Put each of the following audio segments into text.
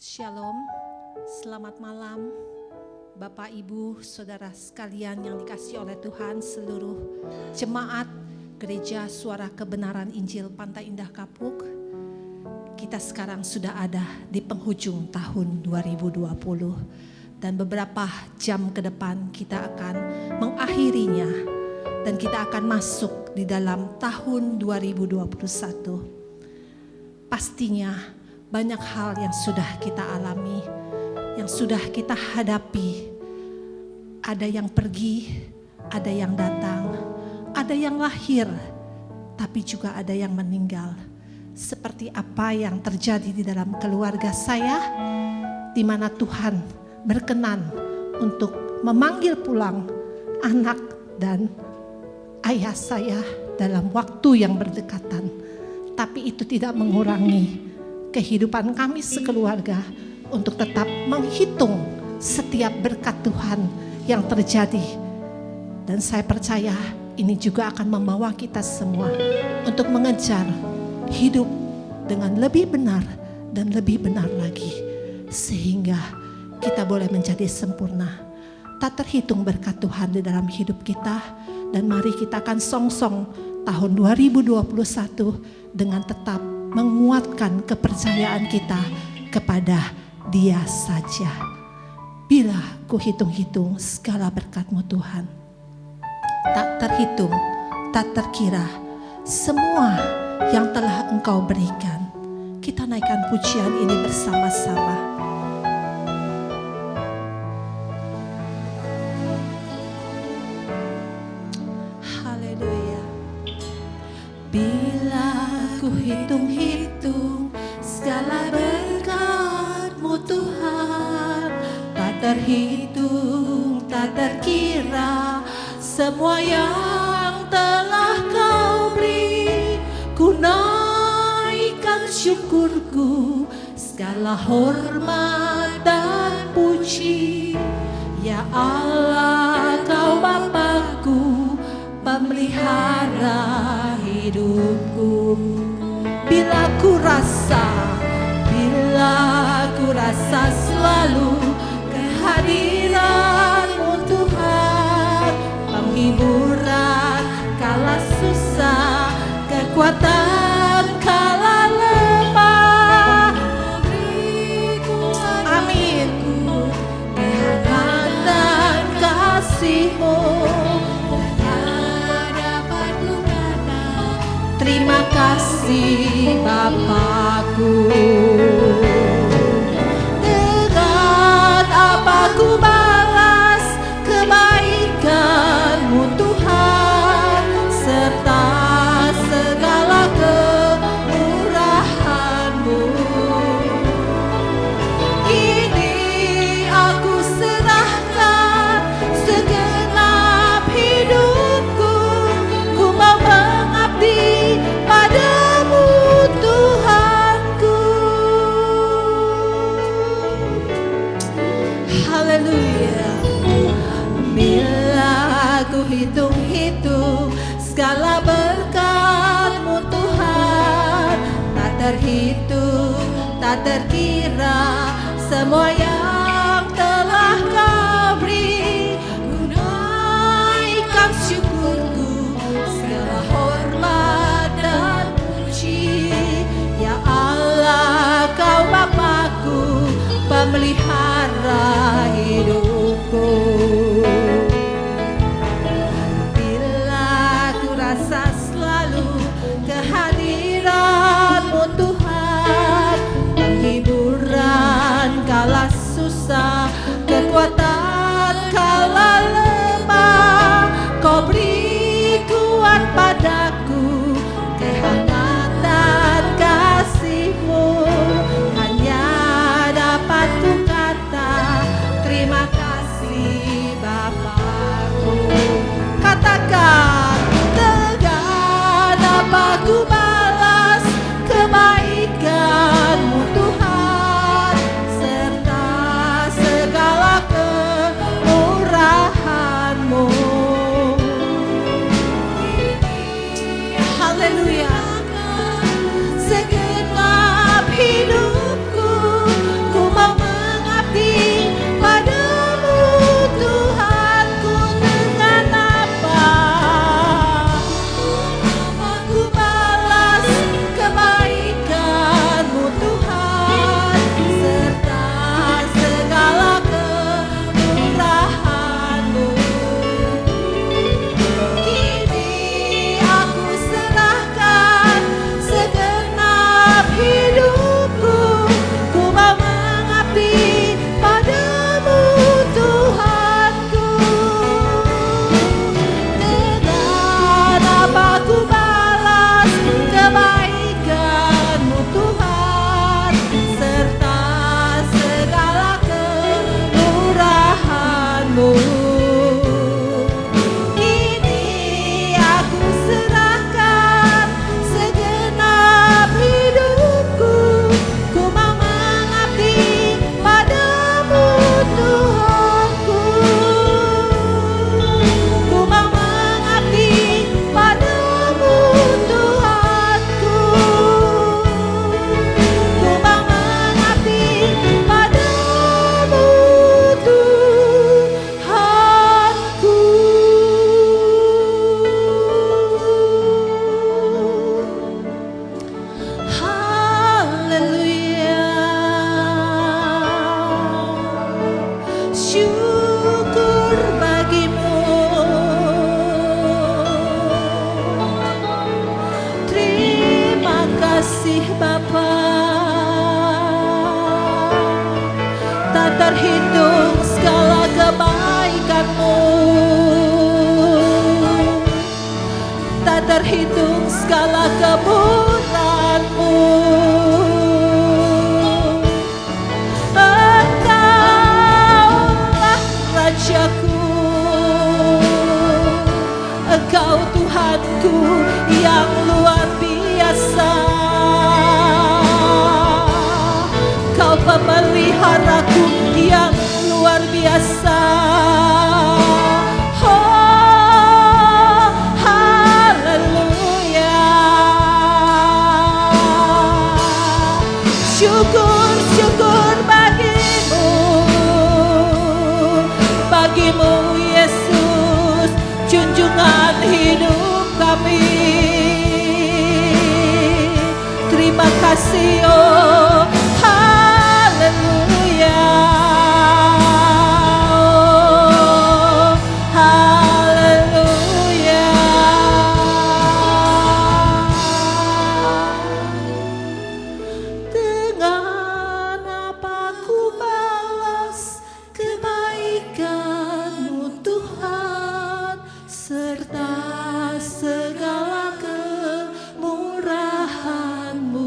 Shalom, selamat malam Bapak Ibu Saudara sekalian yang dikasihi oleh Tuhan, seluruh jemaat Gereja Suara Kebenaran Injil Pantai Indah Kapuk. Kita sekarang sudah ada di penghujung tahun 2020 dan beberapa jam ke depan kita akan mengakhirinya dan kita akan masuk di dalam tahun 2021. Pastinya banyak hal yang sudah kita alami, yang sudah kita hadapi. Ada yang pergi, ada yang datang, ada yang lahir, tapi juga ada yang meninggal. Seperti apa yang terjadi di dalam keluarga saya, di mana Tuhan berkenan untuk memanggil pulang anak dan ayah saya dalam waktu yang berdekatan. Tapi itu tidak mengurangi kehidupan kami sekeluarga untuk tetap menghitung setiap berkat Tuhan yang terjadi. Dan saya percaya ini juga akan membawa kita semua untuk mengejar hidup dengan lebih benar dan lebih benar lagi. Sehingga kita boleh menjadi sempurna. Tak terhitung berkat Tuhan di dalam hidup kita. Dan mari kita akan song-song tahun 2021 dengan tetap menguatkan kepercayaan kita kepada Dia saja. Bila ku hitung-hitung segala berkat-Mu Tuhan, tak terhitung, tak terkira semua yang telah Engkau berikan. Kita naikkan pujian ini bersama-sama. Haleluya. Bila ku hitung-hitung segala berkat-Mu Tuhan, tak terhitung, tak terkira semua yang telah Kau beri. Ku naikkan syukurku, segala hormat dan puji. Ya Allah, Kau Bapakku, pemelihara hidupku. Bila ku rasa selalu kehadiran-Mu Tuhan, penghiburan kala susah, kekuatan kala lemah. Amin. Kehangat dan kasih-Mu terima kasih Bapakku. Dengan apa ku balas kebaikan-Mu Tuhan, serta segala kemurahan-Mu. Kini aku serahkan segenap hidupku, ku mau mengabdi padamu Tuhanku. Haleluya. Bila aku hitung-hitung segala berkat-Mu Tuhan, tak terhitung, tak terkira semua yang telah Kau beri. Ku naikkan syukurku, segala hormat dan puji. Ya Allah, Kau Bapakku, pemelihara hidupku. Bila ku rasa selalu kehadiran-Mu Tuhan, penghiburan kala susah, terhitung segala kebaikan-Mu, tak terhitung segala kemurahan-Mu. Engkaulah Rajaku, Engkau Tuhanku yang luar biasa. Kau pemeliharaku yang luar biasa. Oh, haleluya. Syukur, syukur bagimu, bagimu Yesus, junjungan hidup kami. Terima kasih, oh haleluya, oh haleluya. Dengan apa ku balas kebaikan-Mu Tuhan, serta segala kemurahan-Mu.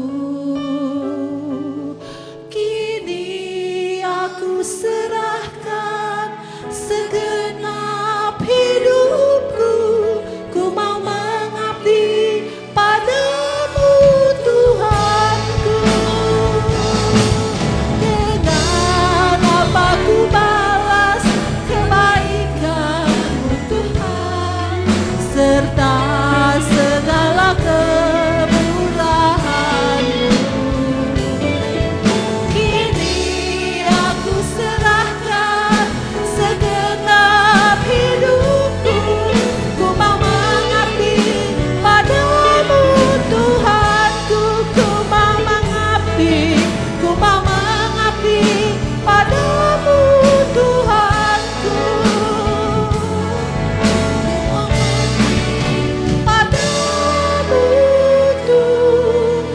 Kini aku serahkan segenap hidupku, ku mau mengabdi padamu Tuhanku. Dengan apa ku balas kebaikan-Mu Tuhan, serta segala kemurahan-Mu. Kini aku serahkan segenap hidupku, ku mau mengabdi padamu Tuhanku. Ku mau mengabdi, ku mau mengabdi padamu Tuhanku. Padamu Tuhanku.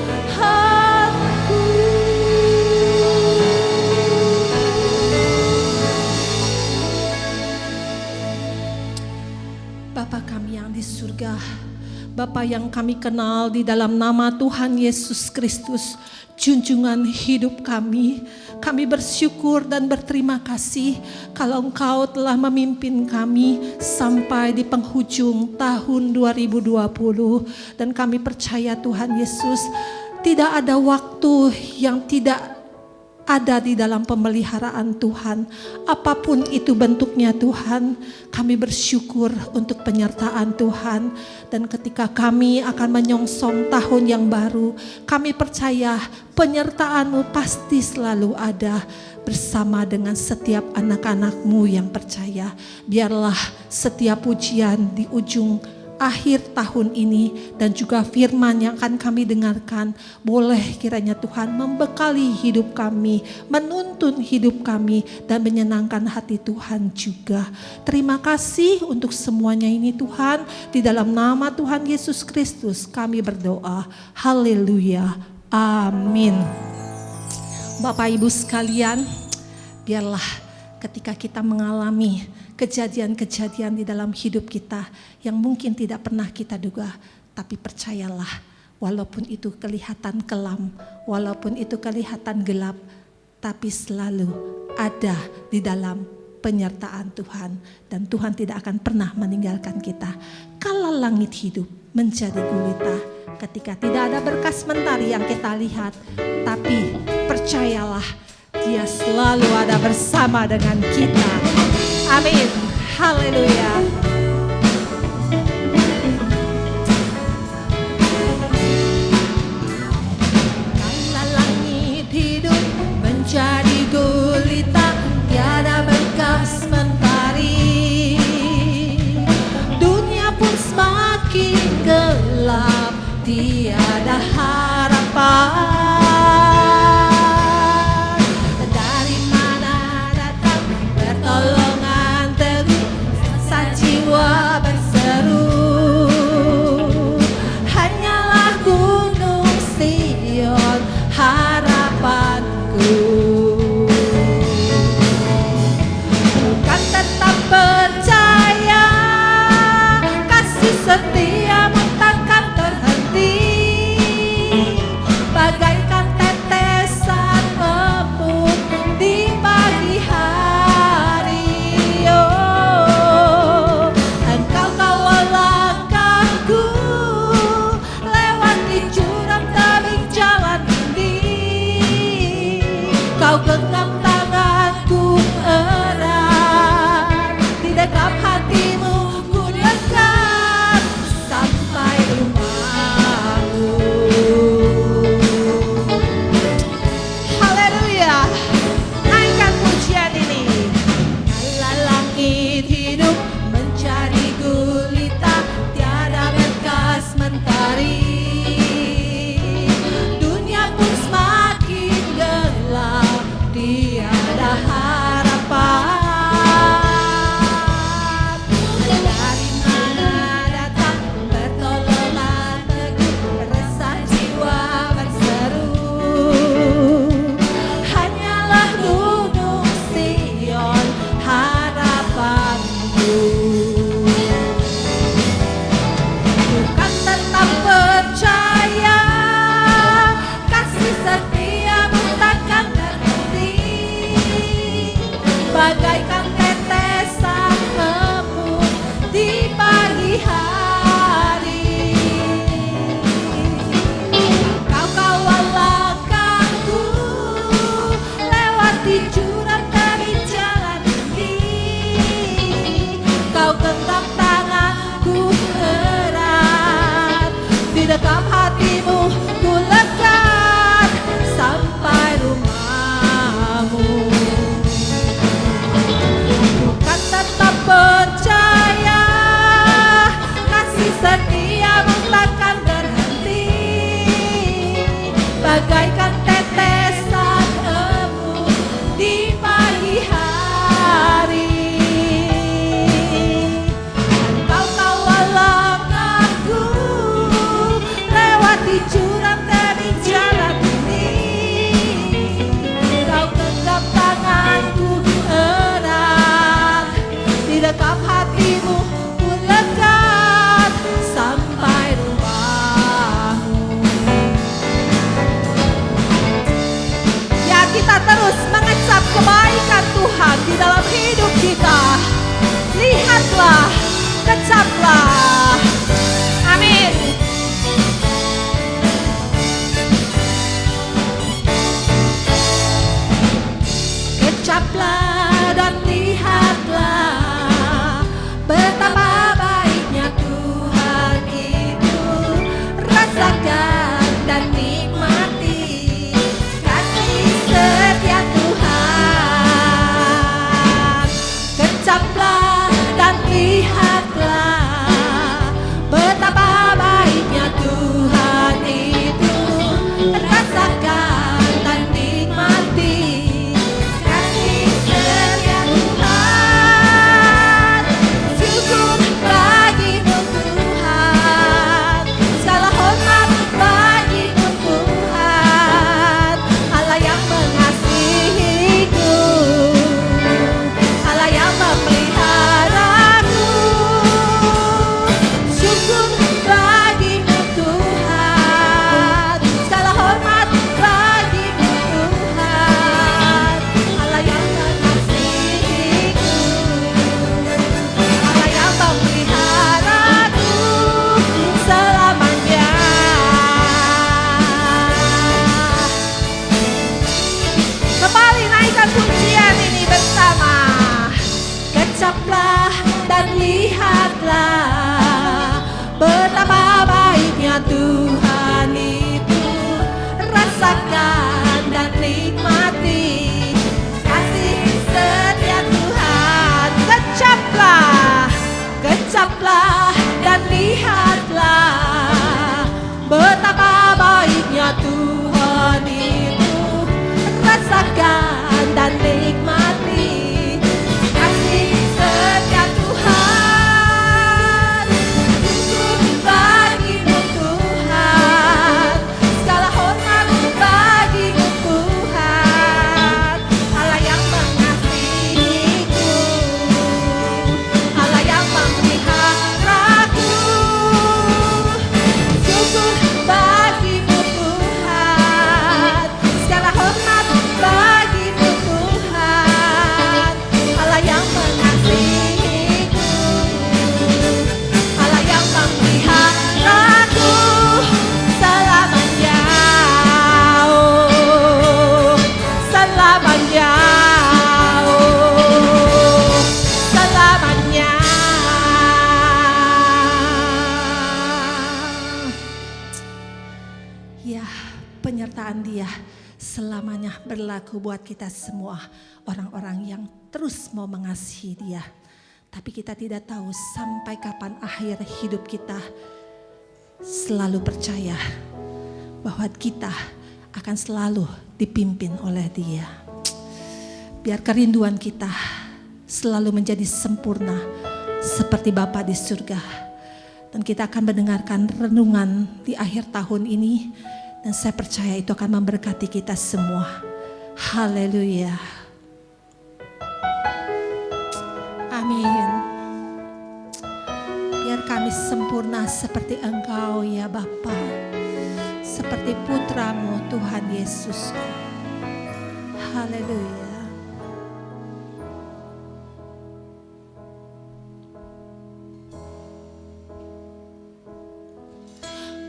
Bapa kami yang di surga, Bapa yang kami kenal di dalam nama Tuhan Yesus Kristus, junjungan hidup kami bersyukur dan berterima kasih kalau Engkau telah memimpin kami sampai di penghujung tahun 2020. Dan kami percaya Tuhan Yesus, tidak ada waktu yang tidak ada di dalam pemeliharaan Tuhan. Apapun itu bentuknya Tuhan, kami bersyukur untuk penyertaan Tuhan. Dan ketika kami akan menyongsong tahun yang baru, kami percaya penyertaan-Mu pasti selalu ada bersama dengan setiap anak-anak-Mu yang percaya. Biarlah setiap pujian di ujung akhir tahun ini dan juga firman yang akan kami dengarkan, boleh kiranya Tuhan membekali hidup kami, menuntun hidup kami, dan menyenangkan hati Tuhan juga. Terima kasih untuk semuanya ini Tuhan, di dalam nama Tuhan Yesus Kristus kami berdoa. Haleluya, amin. Bapak Ibu sekalian, biarlah ketika kita mengalami kejadian-kejadian di dalam hidup kita yang mungkin tidak pernah kita duga, tapi percayalah, walaupun itu kelihatan kelam, walaupun itu kelihatan gelap, tapi selalu ada di dalam penyertaan Tuhan, dan Tuhan tidak akan pernah meninggalkan kita. Kala langit hidup menjadi gulita, ketika tidak ada berkas mentari yang kita lihat, tapi percayalah, Dia selalu ada bersama dengan kita. Amin. Haleluya. Kala langit hidup menjadi gulita, tiada bekas mentari. Dunia pun semakin gelap, tiada harapan. Hanyalah Gunung Sion harapanku. Kau genggam tanganku erat, di dalam hatimu ku dekat sampai rumahmu. Haleluya, naikkan pujian ini. Kala langit hidup mencari gulita, tiada bekas mentari. Dunia pun semakin gelap, tiada harapan. Dari mana datang pertolongan teguh, resah jiwa berseru. Hanyalah gunung Sion harapanku. Bukan tetap percaya, kasih setiamu takkan berhenti. Bagaikan tetesan embun di pagi hari. Kau kawal langkahku lewati jurang dari jalan ini. Kau genggam tanganku erat, di dalam hatimu ku lekat sampai rumahmu. Bukan tetap percaya, kasih setiamu takkan berhenti. Bagaikan tetesan embun di pagi hari. Kau kawal langkahku lewati jurang dari jalan ini. Kau genggam tanganku erat, di dalam hatimu ku lekat sampai rumahmu. Ya, kita terus mengecap kebaikan Tuhan di dalam hidup kita. Lihatlah, kecaplah. Amin. Kecaplah dan lihatlah betapa baiknya Tuhan itu. Rasakan dan nikmati kasih setia Tuhan. Kecaplah dan lihatlah betapa baiknya Tuhan itu. Rasakan dan nikmati kasih setia Tuhan. Syukur bagimu Tuhan, segala hormat bagimu Tuhan. Allah yang mengasihiku, Allah yang memeliharaku. Syukur bagimu Tuhan, segala hormat bagimu Tuhan. Allah yang mengasihiku, Allah yang memeliharaku selamanya. Kembali naikkan pujian ini bersama. Kecaplah dan lihatlah betapa baiknya Tuhan itu. Rasakan dan nikmati kasih setia Tuhan. Kecaplah, kecaplah dan lihatlah betapa baiknya Tuhan itu. Rasakan dan nikmati kasih setia Tuhan. Syukur bagimu Tuhan, segala hormat bagimu Tuhan. Allah yang mengasihiku, Allah yang memeliharaku. Syukur bagimu Tuhan, segala hormat bagimu Tuhan. firman-Nya berlaku buat kita semua, orang-orang yang terus mau mengasihi Dia. Tapi kita tidak tahu sampai kapan akhir hidup kita. Selalu percaya bahwa kita akan selalu dipimpin oleh Dia. Biar kerinduan kita selalu menjadi sempurna seperti Bapa di surga. Dan kita akan mendengarkan renungan di akhir tahun ini. Dan saya percaya itu akan memberkati kita semua. Haleluya. Amin. Biar kami sempurna seperti Engkau ya Bapa. Seperti putramu Tuhan Yesus. Haleluya.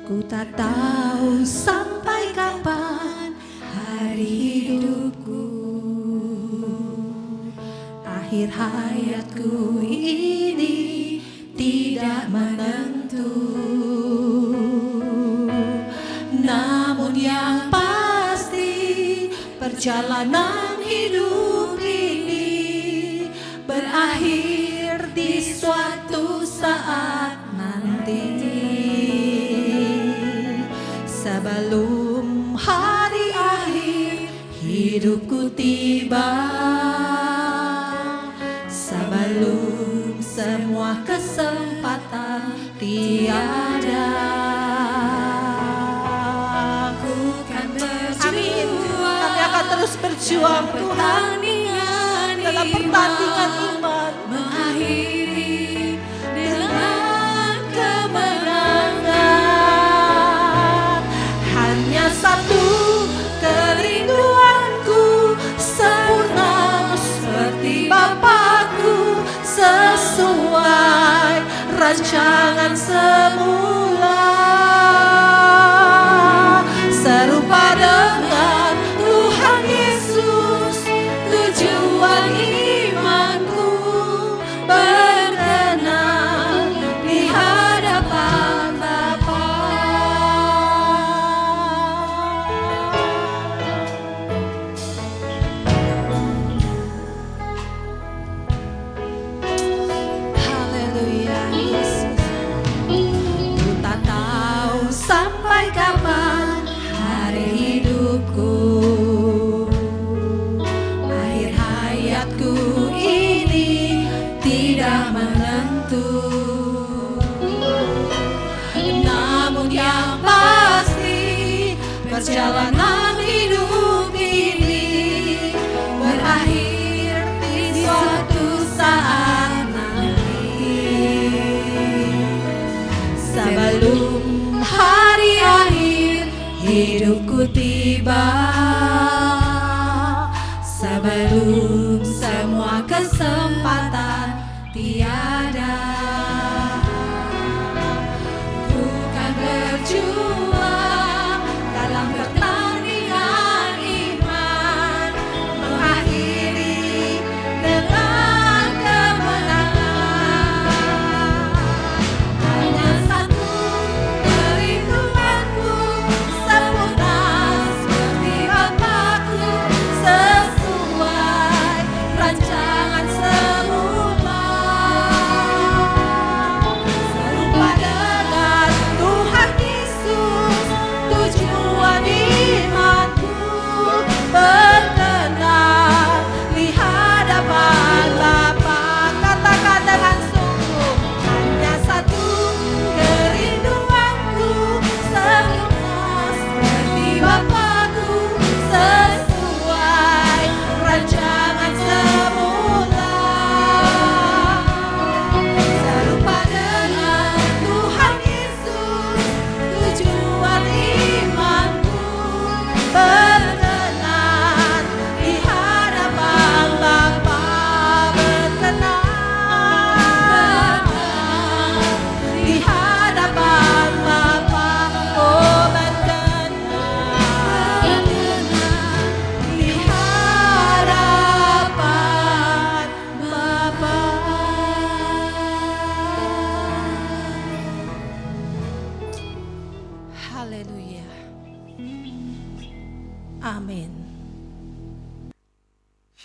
Ku tak tahu sampai kapan hari hidupku, akhir hayatku ini tidak menentu. Namun yang pasti perjalanan hidup ini berakhir di suatu saat nanti. Sebelum hari akhir hidupku tiba, sebelum semua kesempatan tiada, aku kan berjuang. Kami akan terus berjuang Tuhan dalam pertandingan iman, mengakhiri dengan kemenangan. Hanya satu kerinduanku, sempurna seperti Bapakku, sesuai rancangan semula, serupa dengan Tuhan Yesus. Tujuan imanku berkenan di hadapan Bapa. Haleluya Yesus. Ku tak tahu sampai kapan hari hidupku, akhir hayatku ini tidak menentu. Namun yang pasti perjalanan hidup ini berakhir di suatu saat nanti. Sebelum hari akhir hidupku tiba, sebelum semua kesempatan tiada, ku kan berjuang dalam pertandingan iman, mengakhiri dengan kemenangan. Hanya satu kerinduanku, sempurna seperti Bapakku, sesuai rancangan semula,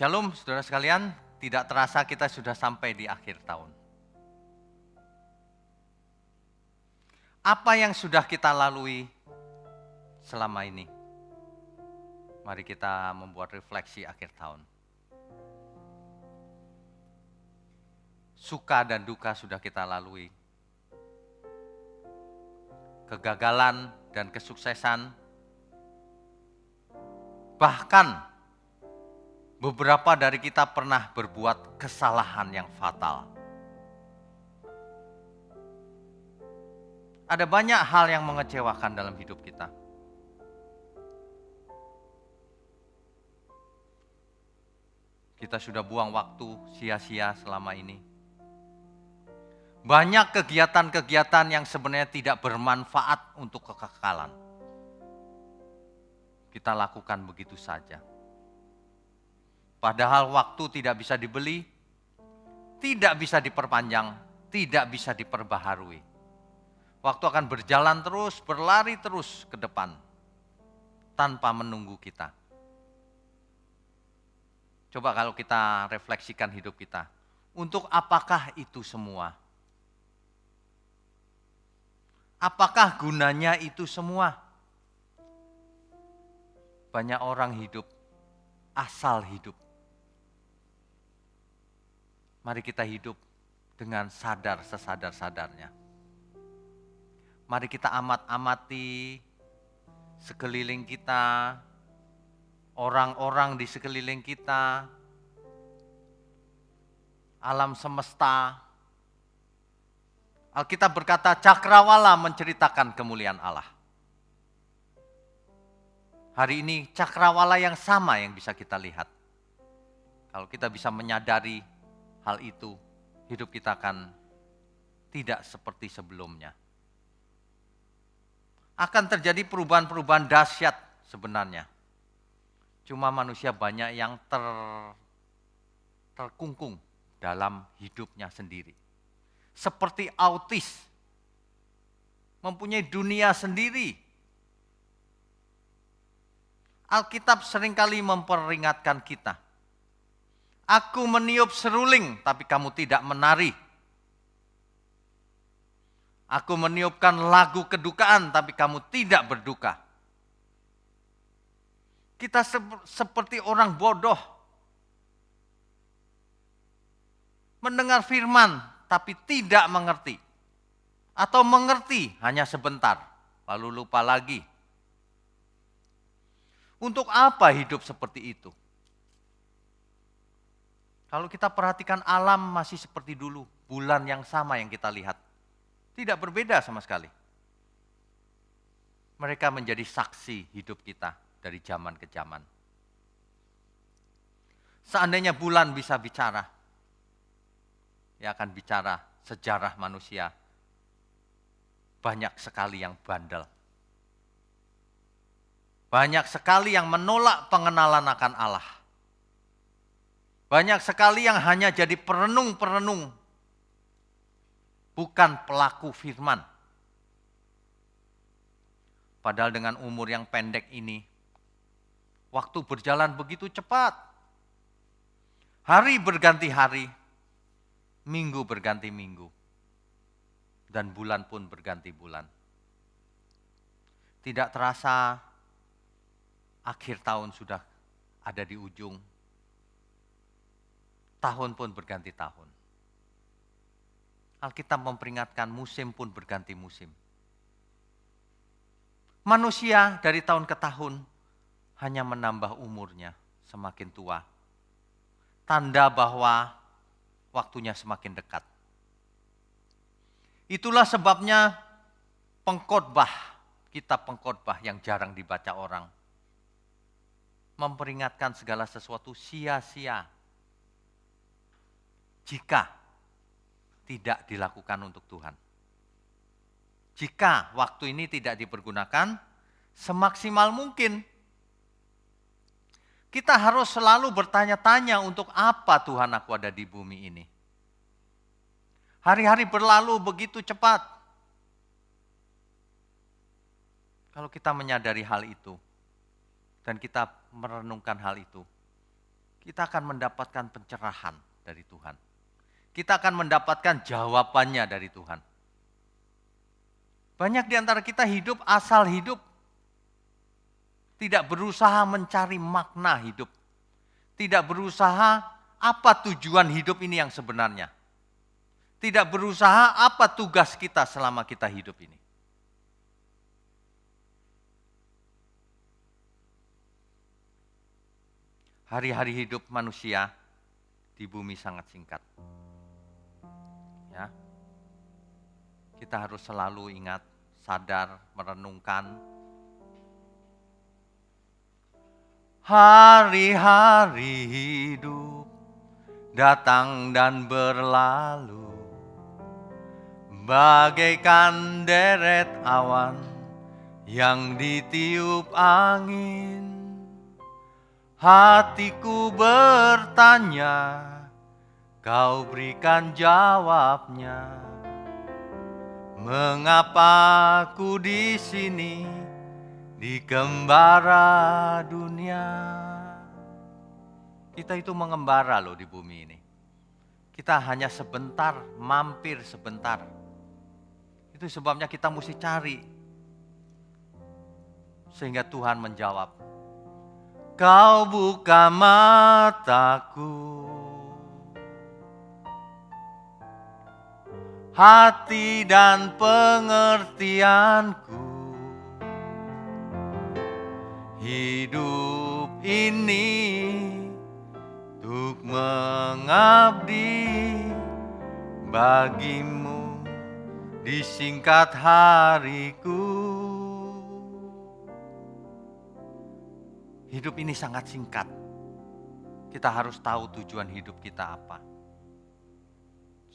Shalom saudara sekalian, tidak terasa kita sudah sampai di akhir tahun. Apa yang sudah kita lalui selama ini? Mari kita membuat refleksi akhir tahun. Suka dan duka sudah kita lalui. Kegagalan dan kesuksesan. Bahkan beberapa dari kita pernah berbuat kesalahan yang fatal. Ada banyak hal yang mengecewakan dalam hidup kita. Kita sudah buang waktu sia-sia selama ini. Banyak kegiatan-kegiatan yang sebenarnya tidak bermanfaat untuk kekekalan. Kita lakukan begitu saja. Padahal waktu tidak bisa dibeli, tidak bisa diperpanjang, tidak bisa diperbaharui. Waktu akan berjalan terus, berlari terus ke depan, tanpa menunggu kita. Coba kalau kita refleksikan hidup kita, untuk apakah itu semua? Apakah gunanya itu semua? Banyak orang hidup, asal hidup. Mari kita hidup dengan sadar sesadar-sadarnya. Mari kita amati sekeliling kita, orang-orang di sekeliling kita, alam semesta. Alkitab berkata, cakrawala menceritakan kemuliaan Allah. Hari ini cakrawala yang sama yang bisa kita lihat. Kalau kita bisa menyadari hal itu, hidup kita akan tidak seperti sebelumnya. Akan terjadi perubahan-perubahan dahsyat sebenarnya. Cuma manusia banyak yang terkungkung dalam hidupnya sendiri. Seperti autis, mempunyai dunia sendiri. Alkitab seringkali memperingatkan kita. Aku meniup seruling, tapi kamu tidak menari. Aku meniupkan lagu kedukaan, tapi kamu tidak berduka. Kita seperti orang bodoh. Mendengar firman, tapi tidak mengerti. Atau mengerti hanya sebentar, lalu lupa lagi. Untuk apa hidup seperti itu? Kalau kita perhatikan alam masih seperti dulu, bulan yang sama yang kita lihat. Tidak berbeda sama sekali. Mereka menjadi saksi hidup kita dari zaman ke zaman. Seandainya bulan bisa bicara, ia akan bicara sejarah manusia. Banyak sekali yang bandel. Banyak sekali yang menolak pengenalan akan Allah. Banyak sekali yang hanya jadi perenung-perenung, bukan pelaku firman. Padahal dengan umur yang pendek ini, waktu berjalan begitu cepat. Hari berganti hari, minggu berganti minggu, dan bulan pun berganti bulan. Tidak terasa akhir tahun sudah ada di ujung. Tahun pun berganti tahun. Alkitab memperingatkan musim pun berganti musim. Manusia dari tahun ke tahun hanya menambah umurnya semakin tua. Tanda bahwa waktunya semakin dekat. Itulah sebabnya pengkhotbah, kitab pengkhotbah yang jarang dibaca orang, memperingatkan segala sesuatu sia-sia jika tidak dilakukan untuk Tuhan. Jika waktu ini tidak dipergunakan semaksimal mungkin, kita harus selalu bertanya-tanya untuk apa Tuhan aku ada di bumi ini. Hari-hari berlalu begitu cepat. Kalau kita menyadari hal itu, dan kita merenungkan hal itu, kita akan mendapatkan pencerahan dari Tuhan. Kita akan mendapatkan jawabannya dari Tuhan. Banyak di antara kita hidup asal hidup. Tidak berusaha mencari makna hidup. Tidak berusaha apa tujuan hidup ini yang sebenarnya. Tidak berusaha apa tugas kita selama kita hidup ini. Hari-hari hidup manusia di bumi sangat singkat. Ya. Kita harus selalu ingat, sadar, merenungkan. Hari-hari hidup datang dan berlalu, bagaikan deret awan yang ditiup angin. Hatiku bertanya, kau berikan jawabnya. Mengapa aku di sini, di gembara dunia? Kita itu mengembara loh di bumi ini. Kita hanya sebentar, mampir sebentar. Itu sebabnya kita mesti cari. Sehingga Tuhan menjawab, kau buka mataku, hati dan pengertianku. Hidup ini untuk mengabdi bagimu disingkat hariku. Hidup ini sangat singkat. Kita harus tahu tujuan hidup kita apa.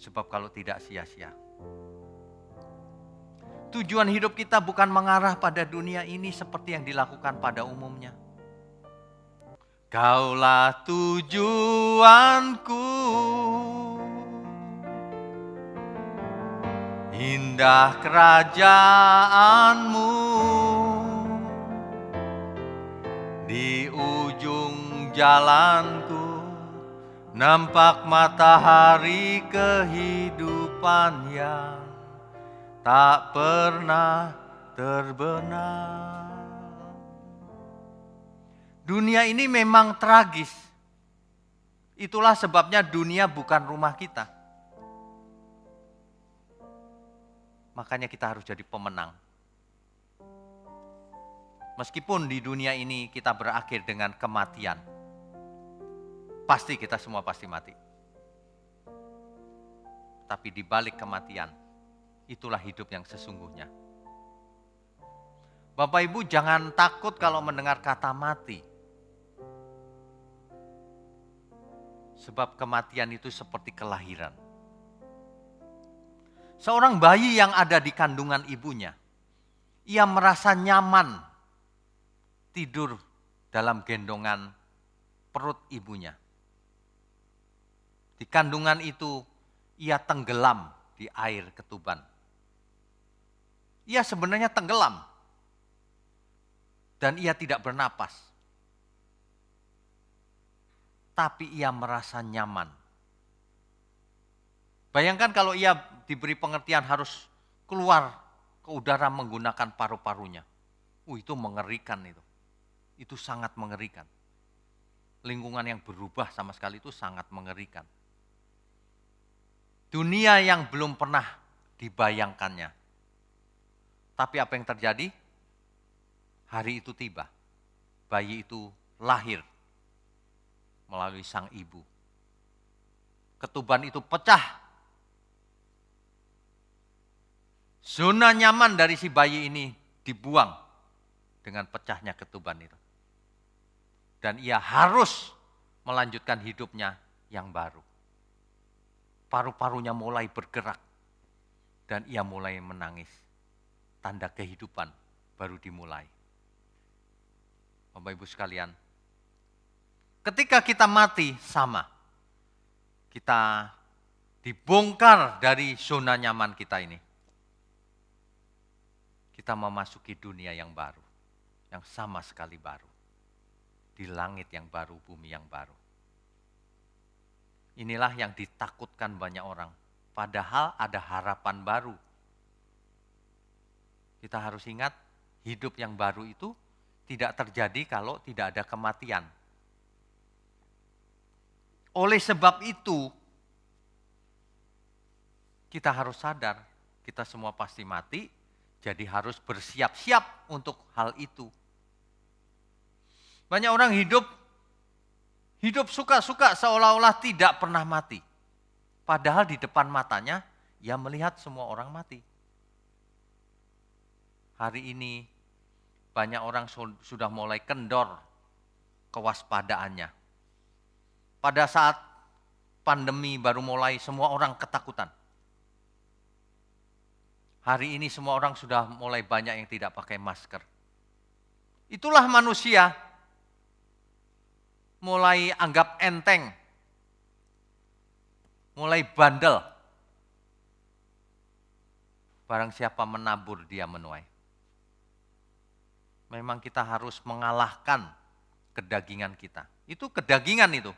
Sebab kalau tidak sia-sia. Tujuan hidup kita bukan mengarah pada dunia ini seperti yang dilakukan pada umumnya. Kaulah tujuanku, indah kerajaanmu. Di ujung jalanku nampak matahari kehidupan yang tak pernah terbenam. Dunia ini memang tragis. Itulah sebabnya dunia bukan rumah kita. Makanya kita harus jadi pemenang. Meskipun di dunia ini kita berakhir dengan kematian. Pasti kita semua pasti mati. Tapi di balik kematian, itulah hidup yang sesungguhnya. Bapak Ibu jangan takut kalau mendengar kata mati. Sebab kematian itu seperti kelahiran. Seorang bayi yang ada di kandungan ibunya, ia merasa nyaman tidur dalam gendongan perut ibunya. Di kandungan itu ia tenggelam di air ketuban. Ia sebenarnya tenggelam dan ia tidak bernapas. Tapi ia merasa nyaman. Bayangkan kalau ia diberi pengertian harus keluar ke udara menggunakan paru-parunya. Itu mengerikan itu. Itu sangat mengerikan. Lingkungan yang berubah sama sekali itu sangat mengerikan. Dunia yang belum pernah dibayangkannya. Tapi apa yang terjadi? Hari itu tiba. Bayi itu lahir melalui sang ibu. Ketuban itu pecah. Zona nyaman dari si bayi ini dibuang dengan pecahnya ketuban itu. Dan ia harus melanjutkan hidupnya yang baru. Paru-parunya mulai bergerak dan ia mulai menangis. Tanda kehidupan baru dimulai. Bapak Ibu sekalian, ketika kita mati sama. Kita dibongkar dari zona nyaman kita ini. Kita memasuki dunia yang baru, yang sama sekali baru. Di langit yang baru, bumi yang baru. Inilah yang ditakutkan banyak orang. Padahal ada harapan baru. Kita harus ingat, hidup yang baru itu tidak terjadi kalau tidak ada kematian. Oleh sebab itu, kita harus sadar, kita semua pasti mati, jadi harus bersiap-siap untuk hal itu. Banyak orang hidup suka-suka seolah-olah tidak pernah mati. Padahal di depan matanya, ia melihat semua orang mati. Hari ini, banyak orang sudah mulai kendor kewaspadaannya. Pada saat pandemi baru mulai, semua orang ketakutan. Hari ini semua orang sudah mulai banyak yang tidak pakai masker. Itulah manusia. Mulai anggap enteng. Mulai bandel. Barang siapa menabur, dia menuai. Memang kita harus mengalahkan kedagingan kita. Itu kedagingan itu.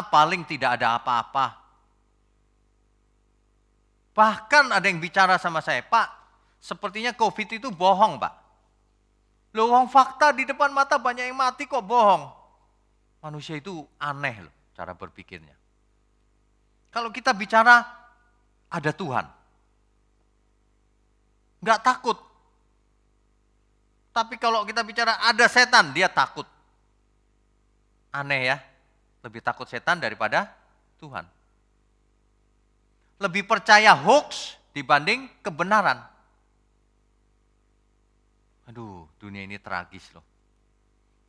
Paling tidak ada apa-apa. Bahkan ada yang bicara sama saya, Pak, sepertinya COVID itu bohong, Pak. Loh, fakta di depan mata banyak yang mati kok bohong. Manusia itu aneh loh cara berpikirnya. Kalau kita bicara ada Tuhan, nggak takut. Tapi kalau kita bicara ada setan, dia takut. Aneh ya, lebih takut setan daripada Tuhan. Lebih percaya hoax dibanding kebenaran. Aduh, dunia ini tragis loh.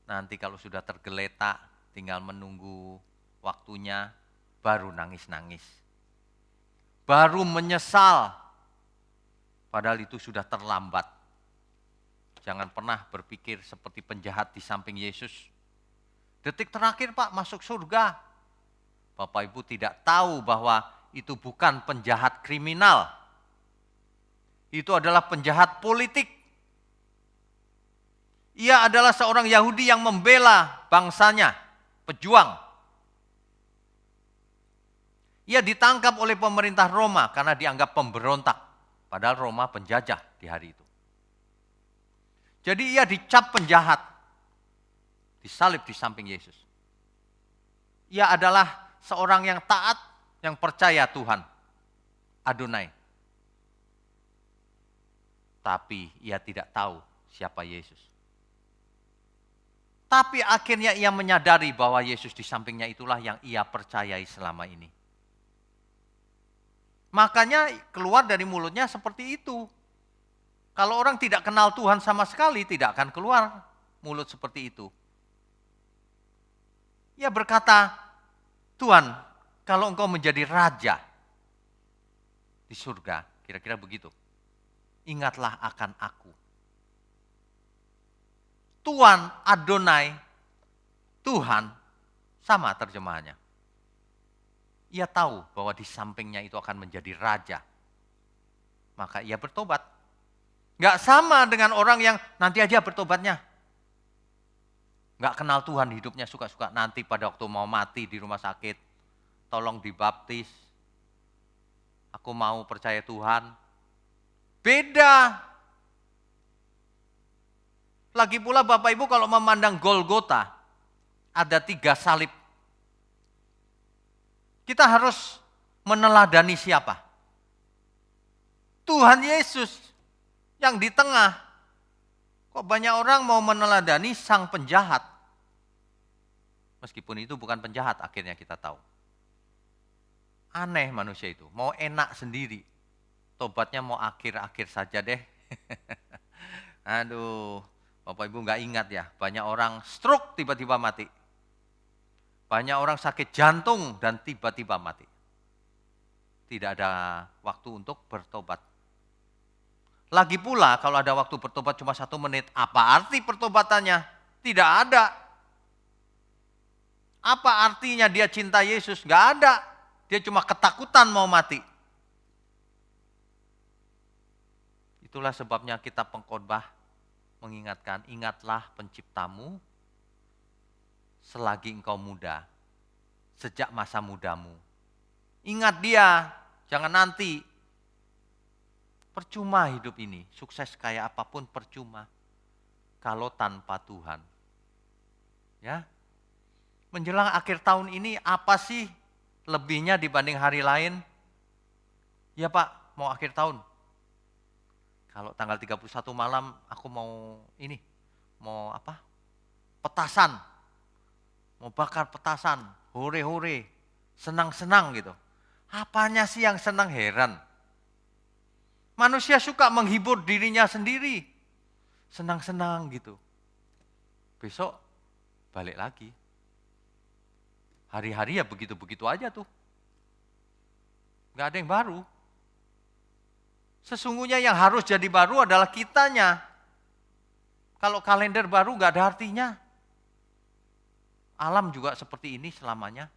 Nanti kalau sudah tergeletak, tinggal menunggu waktunya, baru nangis-nangis. Baru menyesal, padahal itu sudah terlambat. Jangan pernah berpikir seperti penjahat di samping Yesus. Detik terakhir Pak, masuk surga. Bapak Ibu tidak tahu bahwa itu bukan penjahat kriminal. Itu adalah penjahat politik. Ia adalah seorang Yahudi yang membela bangsanya, pejuang. Ia ditangkap oleh pemerintah Roma karena dianggap pemberontak. Padahal Roma penjajah di hari itu. Jadi ia dicap penjahat. Disalib di samping Yesus. Ia adalah seorang yang taat, yang percaya Tuhan. Adonai. Tapi ia tidak tahu siapa Yesus. Tapi akhirnya ia menyadari bahwa Yesus di sampingnya itulah yang ia percayai selama ini. Makanya keluar dari mulutnya seperti itu. Kalau orang tidak kenal Tuhan sama sekali, tidak akan keluar mulut seperti itu. Ia berkata, Tuhan, kalau engkau menjadi raja di surga, kira-kira begitu. Ingatlah akan aku. Tuhan, Adonai, Tuhan, sama terjemahannya. Ia tahu bahwa di sampingnya itu akan menjadi raja. Maka ia bertobat. Gak sama dengan orang yang nanti aja bertobatnya. Gak kenal Tuhan, hidupnya suka-suka. Nanti pada waktu mau mati di rumah sakit, tolong dibaptis. Aku mau percaya Tuhan. Beda. Lagi pula Bapak Ibu kalau memandang Golgota, ada 3 salib. Kita harus meneladani siapa? Tuhan Yesus yang di tengah. Kok banyak orang mau meneladani sang penjahat? Meskipun itu bukan penjahat, akhirnya kita tahu. Aneh manusia itu, mau enak sendiri. Tobatnya mau akhir-akhir saja deh. Aduh, Bapak Ibu nggak ingat ya, banyak orang stroke tiba-tiba mati. Banyak orang sakit jantung dan tiba-tiba mati. Tidak ada waktu untuk bertobat. Lagi pula kalau ada waktu bertobat cuma 1 menit, apa arti pertobatannya? Tidak ada. Apa artinya dia cinta Yesus? Nggak ada. Dia cuma ketakutan mau mati. Itulah sebabnya kita pengkhotbah mengingatkan, ingatlah penciptamu selagi engkau muda, sejak masa mudamu. Ingat dia, jangan nanti. Percuma hidup ini, sukses kayak apapun percuma kalau tanpa Tuhan. Ya. Menjelang akhir tahun ini apa sih lebihnya dibanding hari lain? Ya Pak, mau akhir tahun. Kalau tanggal 31 malam aku mau ini, mau apa? Petasan. Mau bakar petasan, hore-hore, senang-senang gitu. Apanya sih yang senang, heran. Manusia suka menghibur dirinya sendiri. Senang-senang gitu. Besok balik lagi. Hari-hari ya begitu-begitu aja tuh. Gak ada yang baru. Sesungguhnya yang harus jadi baru adalah kitanya. Kalau kalender baru gak ada artinya. Alam juga seperti ini selamanya.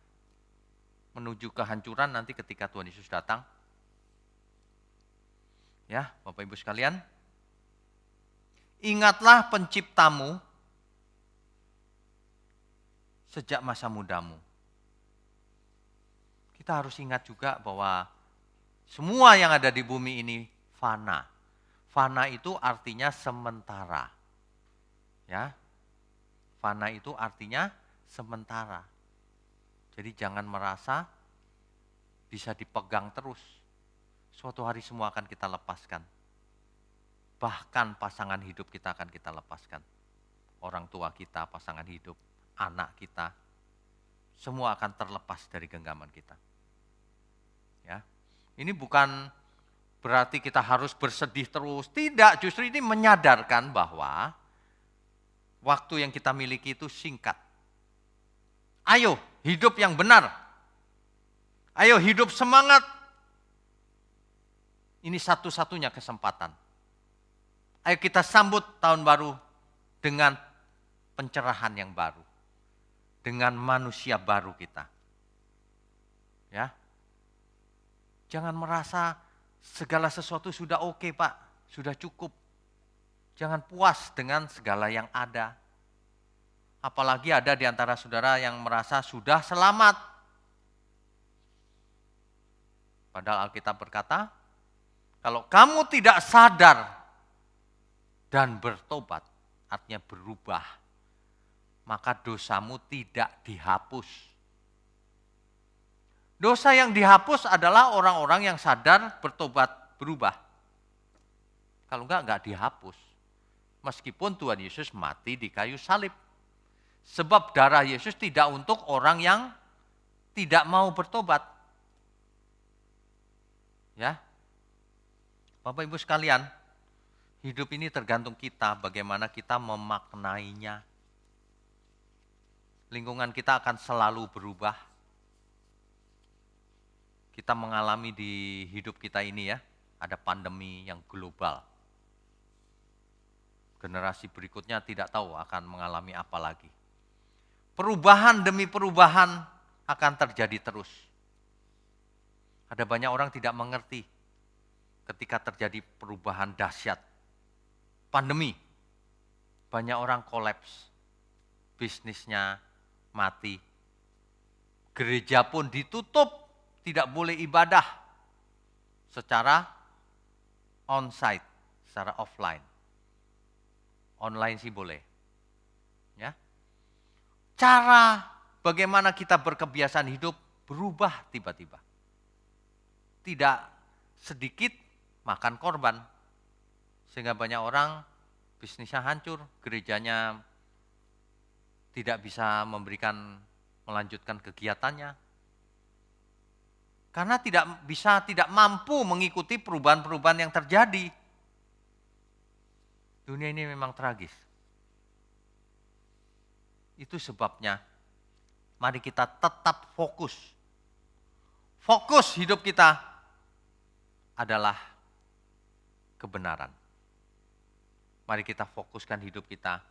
Menuju kehancuran nanti ketika Tuhan Yesus datang. Ya, Bapak Ibu sekalian. Ingatlah penciptamu sejak masa mudamu. Kita harus ingat juga bahwa semua yang ada di bumi ini fana. Fana itu artinya sementara. Ya. Fana itu artinya sementara. Jadi jangan merasa bisa dipegang terus. Suatu hari semua akan kita lepaskan. Bahkan pasangan hidup kita akan kita lepaskan. Orang tua kita, pasangan hidup, anak kita, semua akan terlepas dari genggaman kita. Ya. Ini bukan berarti kita harus bersedih terus. Tidak, justru ini menyadarkan bahwa waktu yang kita miliki itu singkat. Ayo hidup yang benar. Ayo hidup semangat. Ini satu-satunya kesempatan. Ayo kita sambut tahun baru dengan pencerahan yang baru. Dengan manusia baru kita. Ya. Jangan merasa segala sesuatu sudah oke, Pak, sudah cukup. Jangan puas dengan segala yang ada. Apalagi ada di antara saudara yang merasa sudah selamat. Padahal Alkitab berkata, kalau kamu tidak sadar dan bertobat, artinya berubah, maka dosamu tidak dihapus. Dosa yang dihapus adalah orang-orang yang sadar, bertobat, berubah. Kalau enggak dihapus. Meskipun Tuhan Yesus mati di kayu salib. Sebab darah Yesus tidak untuk orang yang tidak mau bertobat. Ya. Bapak Ibu sekalian, hidup ini tergantung kita bagaimana kita memaknainya. Lingkungan kita akan selalu berubah. Kita mengalami di hidup kita ini ya, ada pandemi yang global. Generasi berikutnya tidak tahu akan mengalami apa lagi. Perubahan demi perubahan akan terjadi terus. Ada banyak orang tidak mengerti ketika terjadi perubahan dahsyat. Pandemi, banyak orang kolaps, bisnisnya mati. Gereja pun ditutup, tidak boleh ibadah secara on-site, secara offline. Online sih boleh. Ya. Cara bagaimana kita berkebiasaan hidup berubah tiba-tiba. Tidak sedikit makan korban. Sehingga banyak orang bisnisnya hancur, gerejanya tidak bisa melanjutkan kegiatannya. Karena tidak mampu mengikuti perubahan-perubahan yang terjadi. Dunia ini memang tragis. Itu sebabnya mari kita tetap fokus. Fokus hidup kita adalah kebenaran. Mari kita fokuskan hidup kita.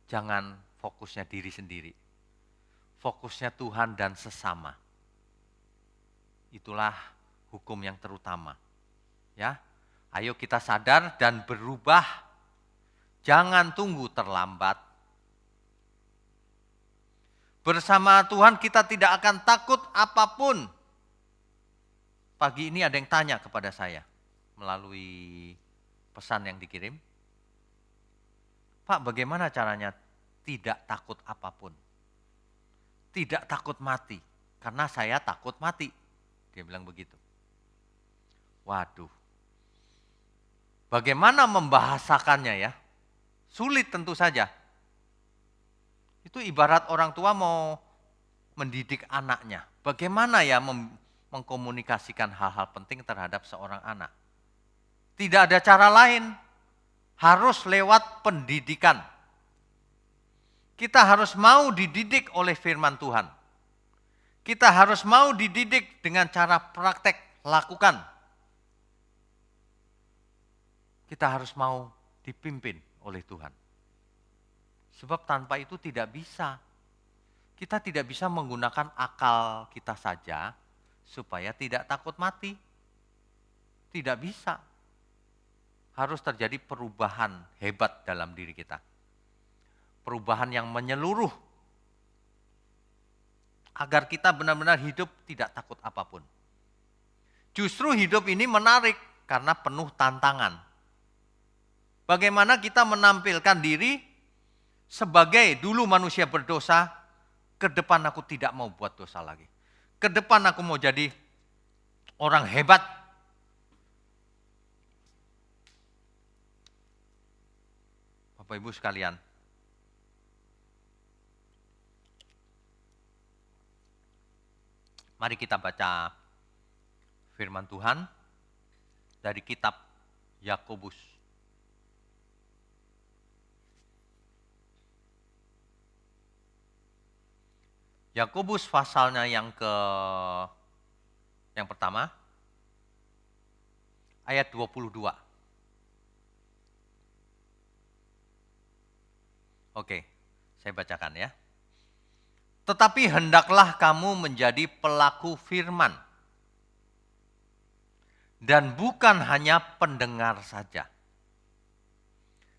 Jangan fokusnya diri sendiri. Fokusnya Tuhan dan sesama. Itulah hukum yang terutama. Ya, ayo kita sadar dan berubah. Jangan tunggu terlambat. Bersama Tuhan kita tidak akan takut apapun. Pagi ini ada yang tanya kepada saya melalui pesan yang dikirim. Pak, bagaimana caranya tidak takut apapun? Tidak takut mati, karena saya takut mati. Dia bilang begitu. Waduh. Bagaimana membahasakannya ya? Sulit tentu saja. Itu ibarat orang tua mau mendidik anaknya. Bagaimana ya mengkomunikasikan hal-hal penting terhadap seorang anak? Tidak ada cara lain. Harus lewat pendidikan. Kita harus mau dididik oleh firman Tuhan. Kita harus mau dididik dengan cara praktek, lakukan. Kita harus mau dipimpin oleh Tuhan. Sebab tanpa itu tidak bisa. Kita tidak bisa menggunakan akal kita saja supaya tidak takut mati. Tidak bisa. Harus terjadi perubahan hebat dalam diri kita. Perubahan yang menyeluruh. Agar kita benar-benar hidup tidak takut apapun. Justru hidup ini menarik karena penuh tantangan. Bagaimana kita menampilkan diri sebagai dulu manusia berdosa, ke depan aku tidak mau buat dosa lagi. Ke depan aku mau jadi orang hebat. Bapak Ibu sekalian, mari kita baca firman Tuhan dari kitab Yakobus. Yakobus pasalnya yang pertama, ayat 22. Oke, saya bacakan ya. Tetapi hendaklah kamu menjadi pelaku firman, dan bukan hanya pendengar saja.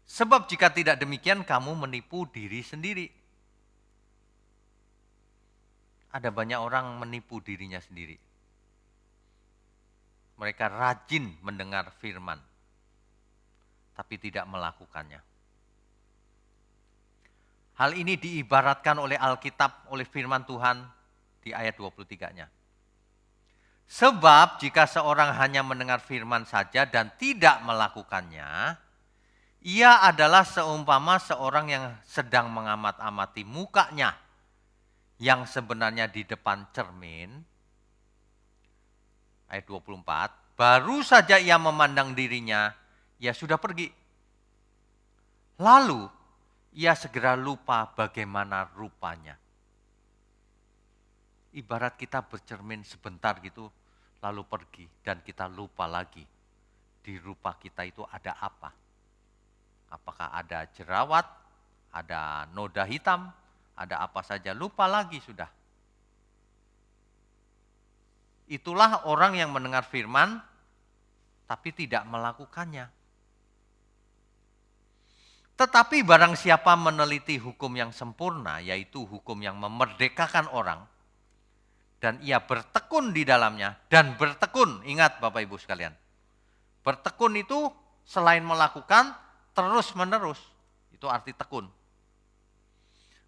Sebab jika tidak demikian, kamu menipu diri sendiri. Ada banyak orang menipu dirinya sendiri. Mereka rajin mendengar firman, tapi tidak melakukannya. Hal ini diibaratkan oleh Alkitab, oleh firman Tuhan di ayat 23-nya. Sebab jika seorang hanya mendengar firman saja dan tidak melakukannya, ia adalah seumpama seorang yang sedang mengamat-amati mukanya, yang sebenarnya di depan cermin, ayat 24, baru saja ia memandang dirinya, ia sudah pergi. Lalu, ia segera lupa bagaimana rupanya. Ibarat kita bercermin sebentar gitu, lalu pergi, dan kita lupa lagi, di rupa kita itu ada apa. Apakah ada jerawat, ada noda hitam, ada apa saja, lupa lagi sudah. Itulah orang yang mendengar firman, tapi tidak melakukannya. Tetapi barang siapa meneliti hukum yang sempurna, yaitu hukum yang memerdekakan orang, dan ia bertekun di dalamnya, dan bertekun, ingat Bapak Ibu sekalian, bertekun itu selain melakukan, terus menerus, itu arti tekun.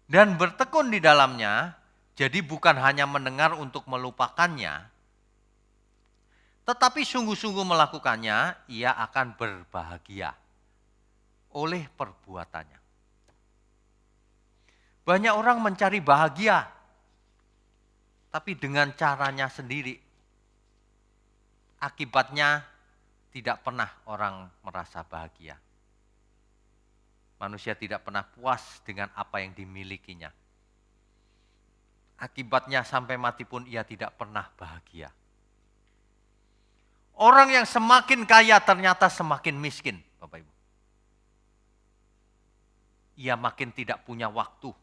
Dan bertekun di dalamnya, jadi bukan hanya mendengar untuk melupakannya, tetapi sungguh-sungguh melakukannya, ia akan berbahagia oleh perbuatannya. Banyak orang mencari bahagia, tapi dengan caranya sendiri. Akibatnya tidak pernah orang merasa bahagia. Manusia tidak pernah puas dengan apa yang dimilikinya. Akibatnya sampai mati pun ia tidak pernah bahagia. Orang yang semakin kaya ternyata semakin miskin, Bapak Ibu. Ia makin tidak punya waktu.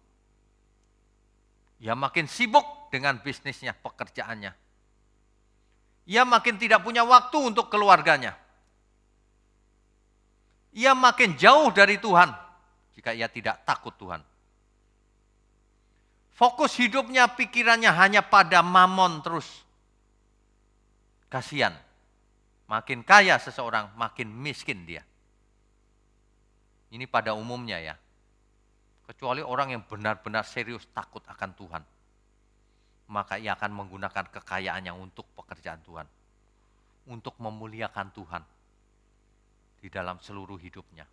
Ia makin sibuk dengan bisnisnya, pekerjaannya. Ia makin tidak punya waktu untuk keluarganya. Ia makin jauh dari Tuhan jika ia tidak takut Tuhan. Fokus hidupnya, pikirannya hanya pada mamon terus. Kasihan. Makin kaya seseorang, makin miskin dia. Ini pada umumnya ya. Kecuali orang yang benar-benar serius takut akan Tuhan. Maka ia akan menggunakan kekayaannya untuk pekerjaan Tuhan. Untuk memuliakan Tuhan. Di dalam seluruh hidupnya.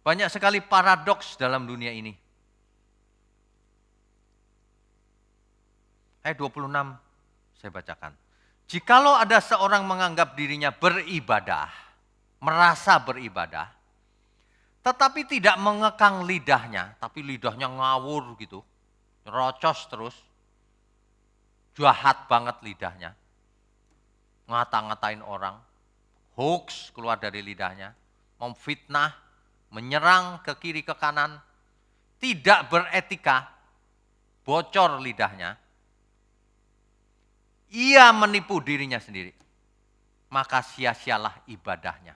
Banyak sekali paradoks dalam dunia ini. Ayat 26 saya bacakan. Jikalau ada seorang menganggap dirinya beribadah, merasa beribadah, tetapi tidak mengekang lidahnya, tapi lidahnya ngawur gitu, rocos terus, jahat banget lidahnya, ngata-ngatain orang, hoax keluar dari lidahnya, memfitnah, menyerang ke kiri ke kanan, tidak beretika, bocor lidahnya, ia menipu dirinya sendiri. Maka sia-sialah ibadahnya.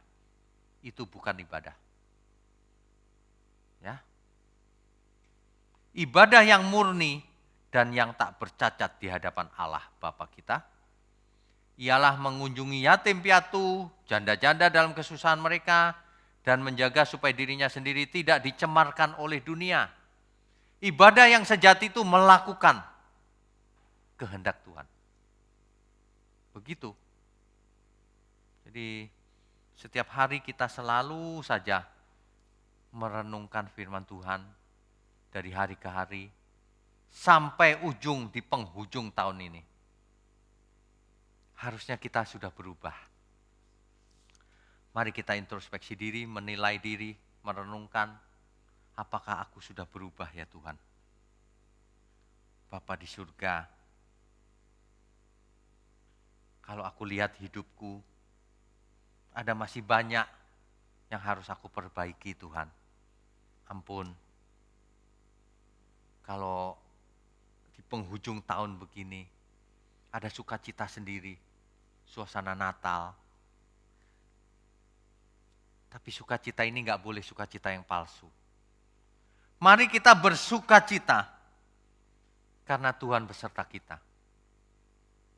Itu bukan ibadah. Ya. Ibadah yang murni dan yang tak bercacat di hadapan Allah Bapa kita ialah mengunjungi yatim piatu, janda-janda dalam kesusahan mereka dan menjaga supaya dirinya sendiri tidak dicemarkan oleh dunia. Ibadah yang sejati itu melakukan kehendak Tuhan. Begitu. Jadi setiap hari kita selalu saja merenungkan firman Tuhan dari hari ke hari sampai ujung di penghujung tahun ini. Harusnya kita sudah berubah. Mari kita introspeksi diri, menilai diri, merenungkan apakah aku sudah berubah ya Tuhan. Bapa di surga, kalau aku lihat hidupku, ada masih banyak yang harus aku perbaiki Tuhan. Ampun, kalau di penghujung tahun begini, ada sukacita sendiri, suasana Natal. Tapi sukacita ini gak boleh sukacita yang palsu. Mari kita bersukacita, karena Tuhan beserta kita.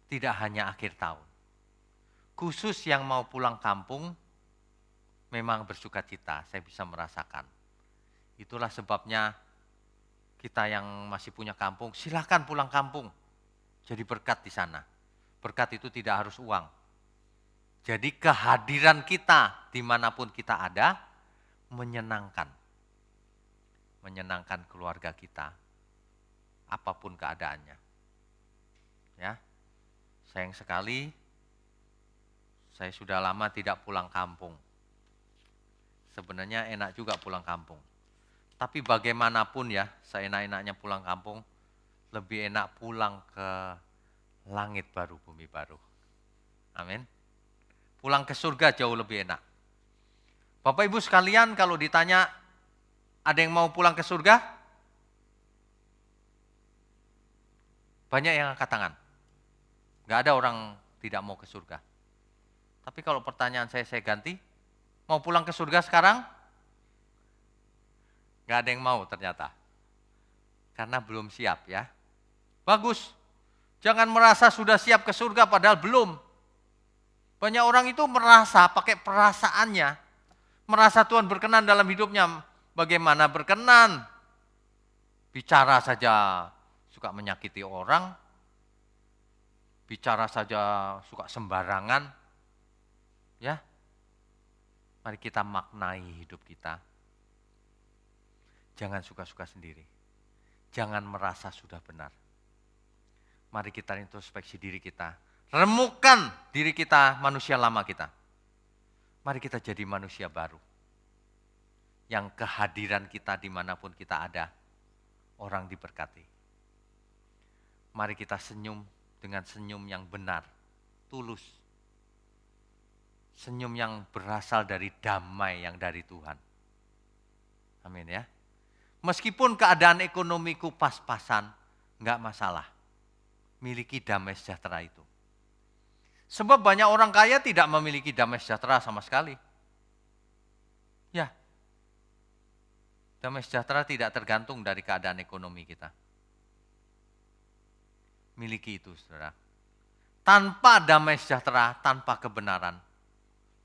Tidak hanya akhir tahun. Khusus yang mau pulang kampung, memang bersukacita, saya bisa merasakan. Itulah sebabnya kita yang masih punya kampung, silahkan pulang kampung. Jadi berkat di sana. Berkat itu tidak harus uang. Jadi kehadiran kita dimanapun kita ada, menyenangkan. Menyenangkan keluarga kita, apapun keadaannya. Ya. Sayang sekali, saya sudah lama tidak pulang kampung. Sebenarnya enak juga pulang kampung. Tapi bagaimanapun ya, seenak-enaknya pulang kampung, lebih enak pulang ke langit baru, bumi baru. Amin. Pulang ke surga jauh lebih enak. Bapak Ibu sekalian, kalau ditanya, ada yang mau pulang ke surga? Banyak yang angkat tangan. Gak ada orang tidak mau ke surga. Tapi kalau pertanyaan saya ganti, mau pulang ke surga sekarang? Gak ada yang mau ternyata. Karena belum siap ya. Bagus, jangan merasa sudah siap ke surga padahal belum. Banyak orang itu merasa pakai perasaannya, merasa Tuhan berkenan dalam hidupnya. Bagaimana berkenan? Bicara saja suka menyakiti orang, bicara saja suka sembarangan, ya. Mari kita maknai hidup kita. Jangan suka-suka sendiri. Jangan merasa sudah benar. Mari kita introspeksi diri kita. Remukkan diri kita, manusia lama kita. Mari kita jadi manusia baru. Yang kehadiran kita dimanapun kita ada, orang diberkati. Mari kita senyum dengan senyum yang benar, tulus. Senyum yang berasal dari damai yang dari Tuhan. Amin ya. Meskipun keadaan ekonomiku pas-pasan, enggak masalah. Miliki damai sejahtera itu. Sebab banyak orang kaya tidak memiliki damai sejahtera sama sekali. Ya. Damai sejahtera tidak tergantung dari keadaan ekonomi kita. miliki itu, saudara. Tanpa damai sejahtera, tanpa kebenaran,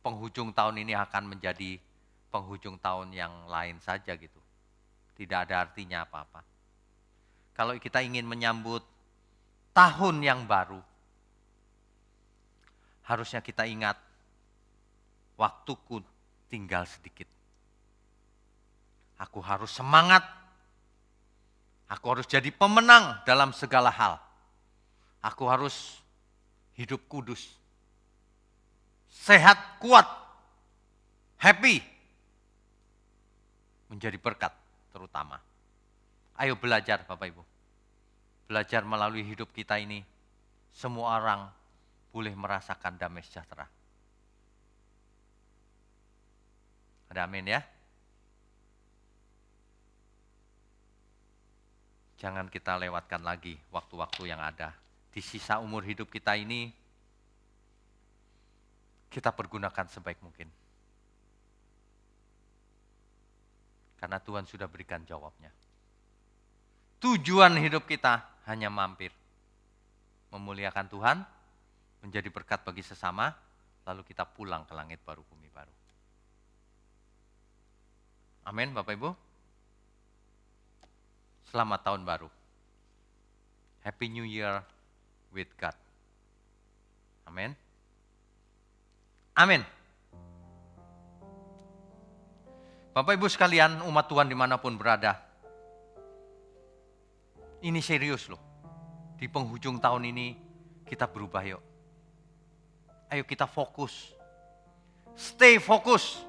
penghujung tahun ini akan menjadi penghujung tahun yang lain saja gitu. Tidak ada artinya apa-apa. Kalau kita ingin menyambut tahun yang baru, harusnya kita ingat, waktuku tinggal sedikit. Aku harus semangat. Aku harus jadi pemenang dalam segala hal. Aku harus hidup kudus. Sehat, kuat, happy. Menjadi berkat terutama. Ayo belajar Bapak Ibu. Belajar melalui hidup kita ini. Semua orang boleh merasakan damai sejahtera. Ada amin ya? Jangan kita lewatkan lagi waktu-waktu yang ada. Di sisa umur hidup kita ini, kita pergunakan sebaik mungkin. Karena Tuhan sudah berikan jawabnya. Tujuan hidup kita hanya mampir. Memuliakan Tuhan, menjadi berkat bagi sesama, lalu kita pulang ke langit baru, bumi baru. Amin Bapak Ibu. Selamat tahun baru. Happy New Year with God. Amin. Amin. Bapak Ibu sekalian, umat Tuhan dimanapun berada. Ini serius loh. Di penghujung tahun ini kita berubah yuk. Ayo kita fokus. Stay fokus.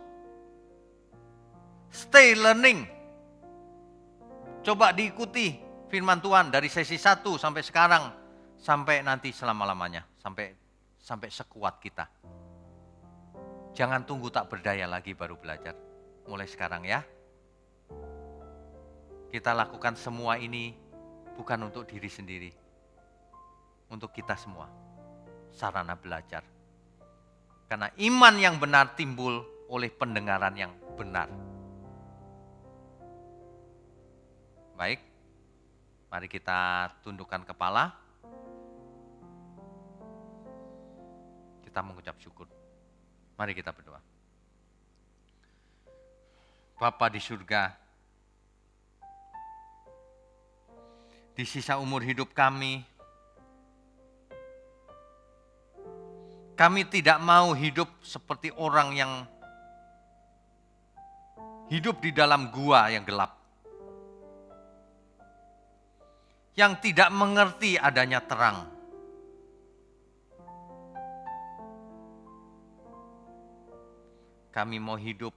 Stay learning. Coba diikuti firman Tuhan dari sesi 1 sampai sekarang, sampai nanti selama-lamanya, sampai sekuat kita. Jangan tunggu tak berdaya lagi baru belajar. Mulai sekarang ya. Kita lakukan semua ini bukan untuk diri sendiri. Untuk kita semua. Sarana belajar. Karena iman yang benar timbul oleh pendengaran yang benar. Baik, mari kita tundukkan kepala. Kita mengucap syukur. Mari kita berdoa. Bapa di surga, di sisa umur hidup kami tidak mau hidup seperti orang yang hidup di dalam gua yang gelap. Yang tidak mengerti adanya terang. Kami mau hidup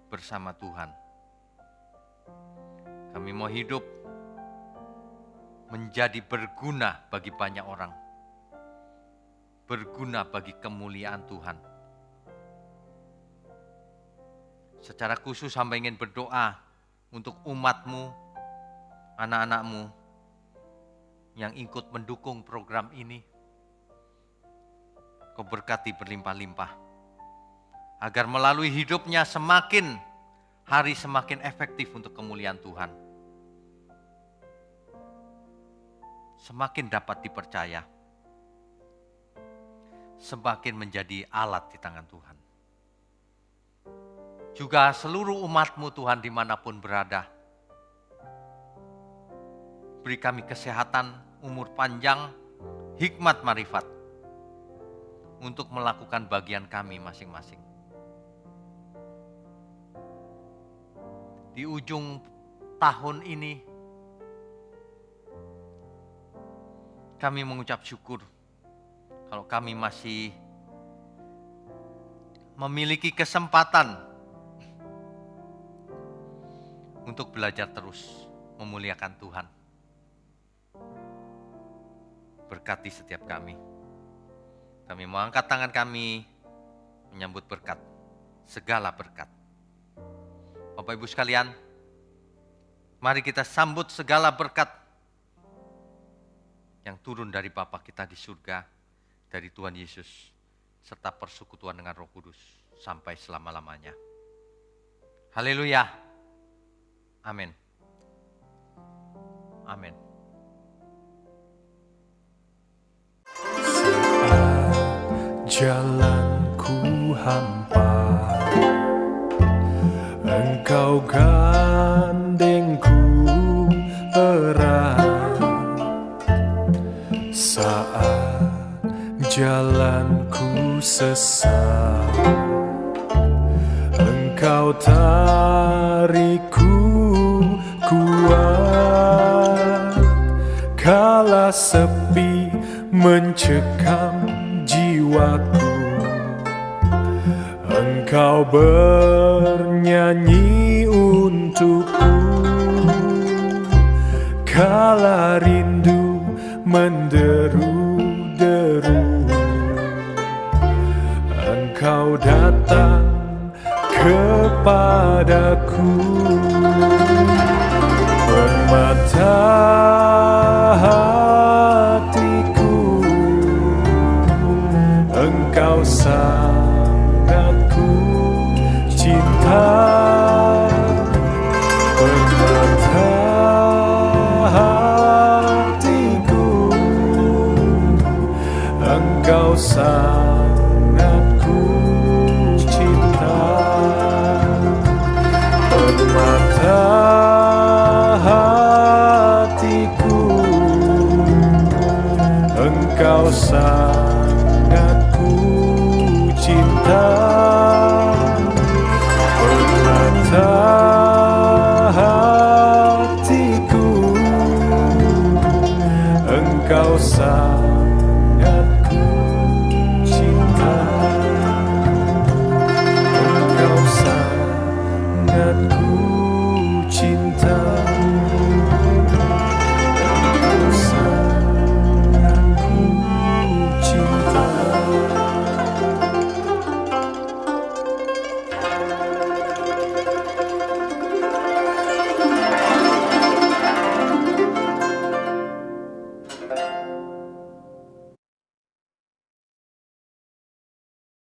bersama Tuhan. Kami mau hidup menjadi berguna bagi banyak orang. Berguna bagi kemuliaan Tuhan. Secara khusus hamba ingin berdoa untuk umat-Mu, anak-anak-Mu, yang ikut mendukung program ini. Kau berkati berlimpah-limpah. Agar melalui hidupnya semakin hari semakin efektif untuk kemuliaan Tuhan. Semakin dapat dipercaya. Semakin menjadi alat di tangan Tuhan. Juga seluruh umat-Mu Tuhan dimanapun berada. Beri kami kesehatan, umur panjang, hikmat marifat untuk melakukan bagian kami masing-masing. Di ujung tahun ini, kami mengucap syukur kalau kami masih memiliki kesempatan untuk belajar terus memuliakan Tuhan. Berkati setiap kami. Kami mau angkat tangan kami menyambut berkat, segala berkat. Bapak Ibu sekalian, mari kita sambut segala berkat yang turun dari Bapa kita di surga, dari Tuhan Yesus, serta persekutuan dengan Roh Kudus sampai selama-lamanya. Haleluya. Amin. Amin. jalanku hampa, Engkau gandengku erat. Saat jalanku sesat, Engkau tarikku kuat. Kala sepi mencekam jiwaku, Engkau bernyanyi untukku. Kala rindu menderu-deru, Engkau datang kepadaku. Permata hatiku, Engkau sangat ku cinta. Permata hatiku, Engkau sangat ku cinta. Permata hatiku, Engkau sangat ku cinta. Permata hatiku, Engkau sangat ku cinta. Engkau sangat ku cinta.